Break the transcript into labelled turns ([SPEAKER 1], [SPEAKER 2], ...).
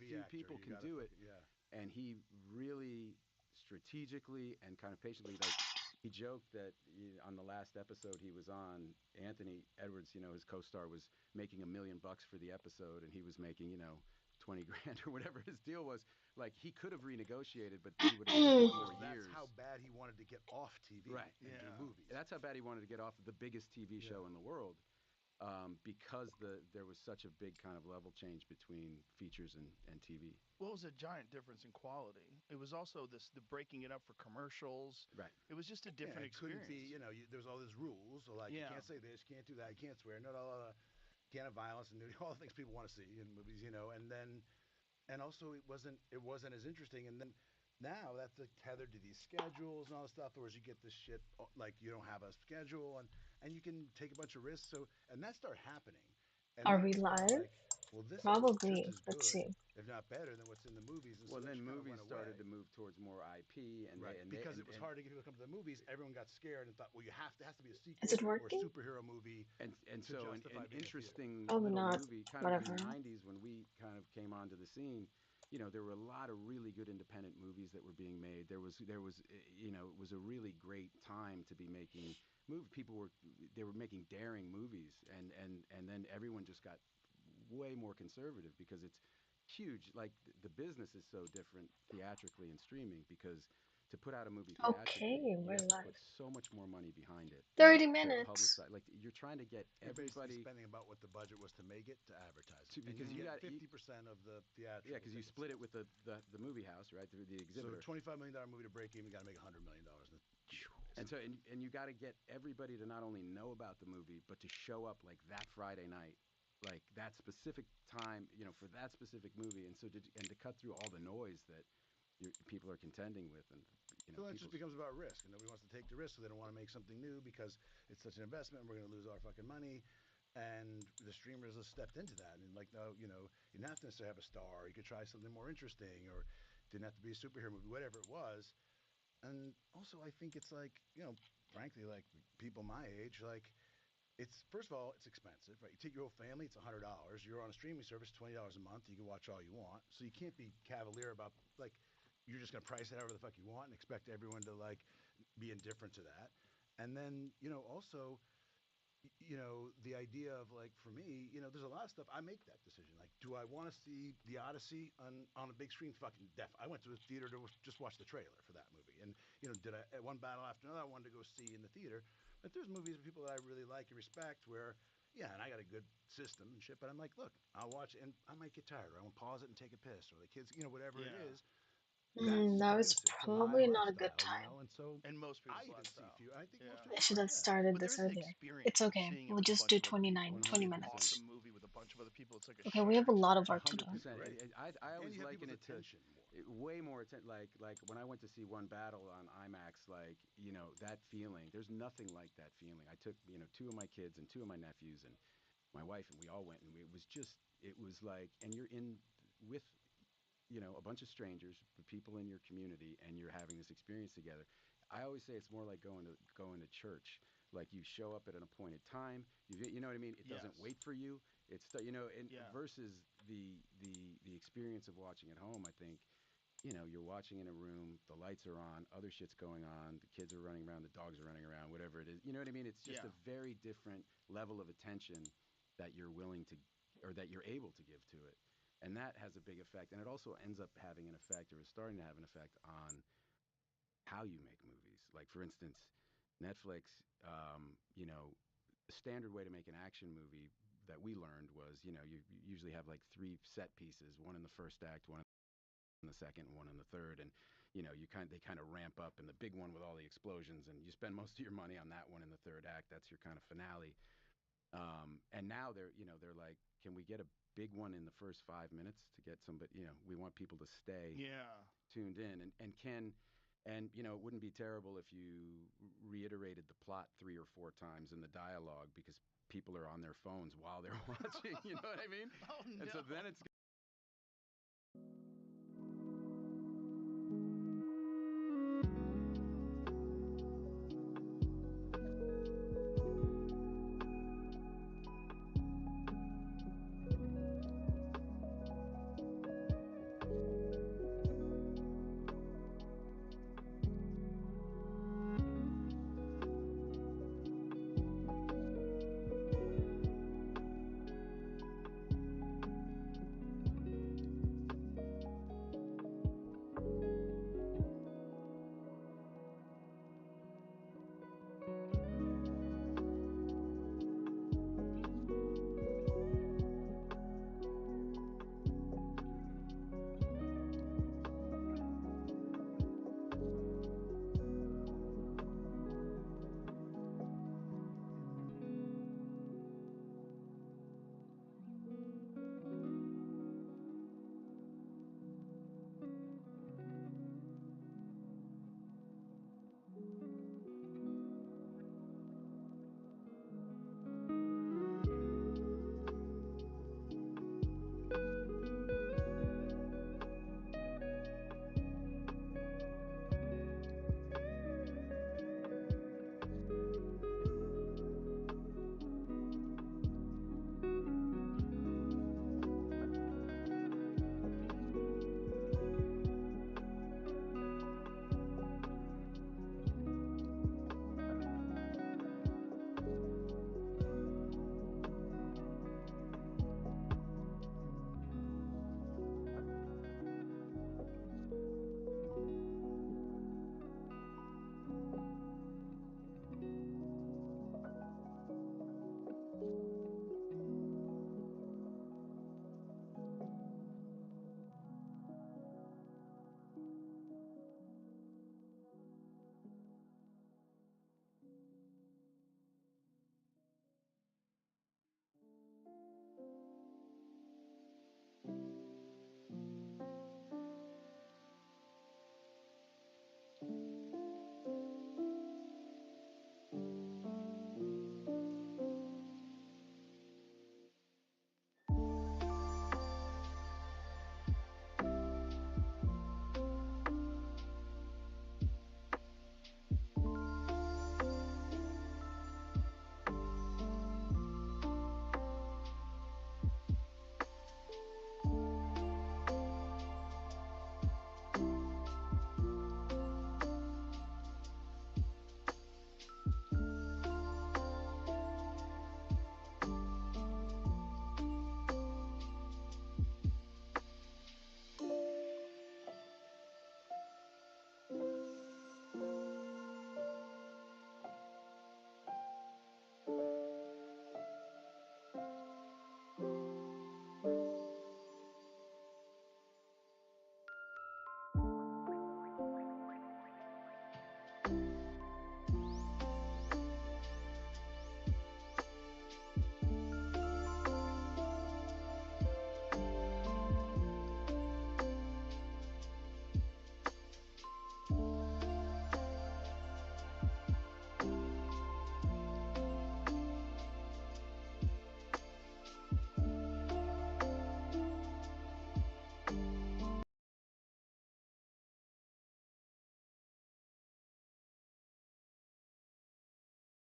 [SPEAKER 1] few
[SPEAKER 2] actor.
[SPEAKER 1] people
[SPEAKER 2] You
[SPEAKER 1] can
[SPEAKER 2] gotta
[SPEAKER 1] do it,
[SPEAKER 2] fucking yeah.
[SPEAKER 1] and he really strategically and kind of patiently, like he joked that on the last episode he was on, Anthony Edwards, his co-star was making $1 million for the episode, and he was making 20 grand or whatever his deal was. Like he could have renegotiated, but he would have had to
[SPEAKER 2] Well,
[SPEAKER 1] put
[SPEAKER 2] because
[SPEAKER 1] more
[SPEAKER 2] that's how
[SPEAKER 1] years.
[SPEAKER 2] bad he wanted to get off TV
[SPEAKER 1] Right.
[SPEAKER 2] and do
[SPEAKER 3] Yeah.
[SPEAKER 2] movies.
[SPEAKER 1] That's how bad he wanted to get off the biggest TV
[SPEAKER 2] Yeah.
[SPEAKER 1] show in the world, because there was such a big kind of level change between features and TV.
[SPEAKER 3] Well, it was a giant difference in quality. It was also the breaking it up for commercials.
[SPEAKER 1] Right.
[SPEAKER 3] It was just a
[SPEAKER 2] Yeah,
[SPEAKER 3] different
[SPEAKER 2] it couldn't be.
[SPEAKER 3] experience.
[SPEAKER 2] There's all these rules. So like, you
[SPEAKER 3] Yeah.
[SPEAKER 2] can't say this, you can't do that, you can't swear, no, no, no, no. Can't have violence and nudity, all the things people want to see in movies. And then and also it wasn't as interesting. And then now that's like tethered to these schedules and all this stuff. Whereas you get this shit like you don't have a schedule and you can take a bunch of risks. So and that started happening, and
[SPEAKER 4] Are
[SPEAKER 2] then
[SPEAKER 4] we
[SPEAKER 2] it's kind of
[SPEAKER 4] live?
[SPEAKER 2] like, well, this is just
[SPEAKER 4] Probably.
[SPEAKER 2] as
[SPEAKER 4] Let's
[SPEAKER 2] good,
[SPEAKER 4] see.
[SPEAKER 2] if not better, than what's in the movies. And so
[SPEAKER 1] Well,
[SPEAKER 2] that
[SPEAKER 1] then
[SPEAKER 2] just kind of
[SPEAKER 1] movies
[SPEAKER 2] went
[SPEAKER 1] started to
[SPEAKER 2] away.
[SPEAKER 1] move towards more IP, and they
[SPEAKER 2] Right,
[SPEAKER 1] and they
[SPEAKER 2] because it was hard to get people to come to the movies. Everyone got scared and thought, well, it has to be a
[SPEAKER 4] Is
[SPEAKER 2] sequel
[SPEAKER 4] it
[SPEAKER 2] or a
[SPEAKER 4] working?
[SPEAKER 2] superhero movie
[SPEAKER 1] and
[SPEAKER 2] to
[SPEAKER 1] so an
[SPEAKER 2] justify being a theater.
[SPEAKER 1] interesting
[SPEAKER 4] Probably
[SPEAKER 1] little
[SPEAKER 4] not.
[SPEAKER 1] movie, kind of in the
[SPEAKER 4] Whatever.
[SPEAKER 1] '90s when we kind of came onto the scene. There were a lot of really good independent movies that were being made. There was it was a really great time to be making movies. They were making daring movies, and then everyone just got way more conservative because it's huge. Like the business is so different theatrically and streaming, because to put out a movie theatrically,
[SPEAKER 4] Okay,
[SPEAKER 1] you
[SPEAKER 4] we're
[SPEAKER 1] have to
[SPEAKER 4] live.
[SPEAKER 1] put so much more money behind it
[SPEAKER 4] 30
[SPEAKER 1] to
[SPEAKER 4] minutes.
[SPEAKER 1] publicize. Like you're trying to get
[SPEAKER 2] You're basically
[SPEAKER 1] everybody
[SPEAKER 2] spending about what the budget was to make it to advertise it,
[SPEAKER 1] to,
[SPEAKER 2] and you
[SPEAKER 1] because you
[SPEAKER 3] Hmm.
[SPEAKER 2] get
[SPEAKER 1] got
[SPEAKER 2] 50% of the
[SPEAKER 1] yeah,
[SPEAKER 2] theatrical
[SPEAKER 1] because you
[SPEAKER 2] tickets.
[SPEAKER 1] split it with the movie house, right, the
[SPEAKER 2] So
[SPEAKER 1] exhibitor.
[SPEAKER 2] $25 million movie to break even, you got to make $100 million in the theater,
[SPEAKER 1] And so
[SPEAKER 2] basically.
[SPEAKER 1] and you got to get everybody to not only know about the movie, but to show up like that Friday night, like that specific time, for that specific movie. And to cut through all the noise that people are contending with, and
[SPEAKER 2] So then it just
[SPEAKER 1] people's
[SPEAKER 2] becomes about risk, and nobody wants to take the risk, so they don't want to make something new because it's such an investment, and we're going to lose our fucking money. And the streamers have stepped into that, and like, no, you didn't have to necessarily have a star. You could try something more interesting, or didn't have to be a superhero movie, whatever it was. And also, I think it's like, frankly, like people my age, like it's first of all, it's expensive, right? You take your whole family, it's $100. You're on a streaming service, $20 a month. You can watch all you want, so you can't be cavalier about like you're just gonna price it however the fuck you want and expect everyone to like be indifferent to that. And then also the idea of like for me, there's a lot of stuff I make that decision. Like, do I want to see the Odyssey on a big screen? Fucking def. I went to a theater to just watch the trailer for that movie, and did I at one battle after another I wanted to go see in the theater. But there's movies of people that I really like and respect where. Yeah, and I got a good system and shit, but I'm like, look, I'll watch it and I might get tired, or I want to pause it and take a piss, or the kids, whatever it
[SPEAKER 3] Yeah.
[SPEAKER 2] is. That's
[SPEAKER 4] Now it's
[SPEAKER 2] conducive to my
[SPEAKER 4] probably not a good
[SPEAKER 2] lifestyle,
[SPEAKER 4] time.
[SPEAKER 2] and so
[SPEAKER 3] And most
[SPEAKER 2] I
[SPEAKER 3] people's
[SPEAKER 2] even see
[SPEAKER 3] lifestyle.
[SPEAKER 2] few. I think most
[SPEAKER 3] Yeah.
[SPEAKER 4] I
[SPEAKER 2] people
[SPEAKER 4] should
[SPEAKER 2] are,
[SPEAKER 4] have
[SPEAKER 2] yeah.
[SPEAKER 4] started
[SPEAKER 3] But there
[SPEAKER 4] this
[SPEAKER 3] is an
[SPEAKER 4] earlier. It's
[SPEAKER 3] experience of
[SPEAKER 4] okay.
[SPEAKER 3] seeing it
[SPEAKER 4] We'll
[SPEAKER 3] with a
[SPEAKER 4] just do
[SPEAKER 3] bunch of other
[SPEAKER 4] 29,
[SPEAKER 3] people. It's like
[SPEAKER 4] 20
[SPEAKER 3] an
[SPEAKER 1] 100%.
[SPEAKER 4] minutes.
[SPEAKER 3] awesome movie with a bunch of other people. It's like a
[SPEAKER 4] Okay,
[SPEAKER 3] show
[SPEAKER 4] we have a
[SPEAKER 3] actually.
[SPEAKER 4] lot of
[SPEAKER 1] A
[SPEAKER 4] work to do.
[SPEAKER 1] hundred percent.
[SPEAKER 2] Great.
[SPEAKER 1] I
[SPEAKER 2] And
[SPEAKER 1] always
[SPEAKER 2] you have people's
[SPEAKER 1] liken it to
[SPEAKER 2] attention more.
[SPEAKER 1] way more attention. Like when I went to see One Battle on IMAX, like that feeling. There's nothing like that feeling. I took two of my kids and two of my nephews and my wife, and we all went, and it was like, and you're in with a bunch of strangers, the people in your community, and you're having this experience together. I always say it's more like going to church. Like you show up at an appointed time. You know what I mean? It doesn't
[SPEAKER 3] Yes.
[SPEAKER 1] wait for you. It's and
[SPEAKER 3] Yeah.
[SPEAKER 1] versus the experience of watching at home. I think you're watching in a room, the lights are on, other shit's going on, the kids are running around, the dogs are running around, whatever it is. You know what I mean? It's just
[SPEAKER 3] Yeah.
[SPEAKER 1] a very different level of attention that you're willing to, or that you're able to give to it. And that has a big effect. And it also ends up having an effect, or is starting to have an effect on how you make movies. Like, for instance, Netflix, the standard way to make an action movie that we learned was, you usually have like three set pieces, one in the first act, one in the second, one in the third, and they kind of ramp up, and the big one with all the explosions, and you spend most of your money on that one in the third act. That's your kind of finale. And now they're like, can we get a big one in the first 5 minutes to get somebody? We want people to stay
[SPEAKER 3] Yeah.
[SPEAKER 1] tuned in, and it wouldn't be terrible if you reiterated the plot 3 or 4 times in the dialogue, because people are on their phones while they're watching. You know what I mean?
[SPEAKER 3] Oh
[SPEAKER 1] And so then
[SPEAKER 3] no.
[SPEAKER 1] it's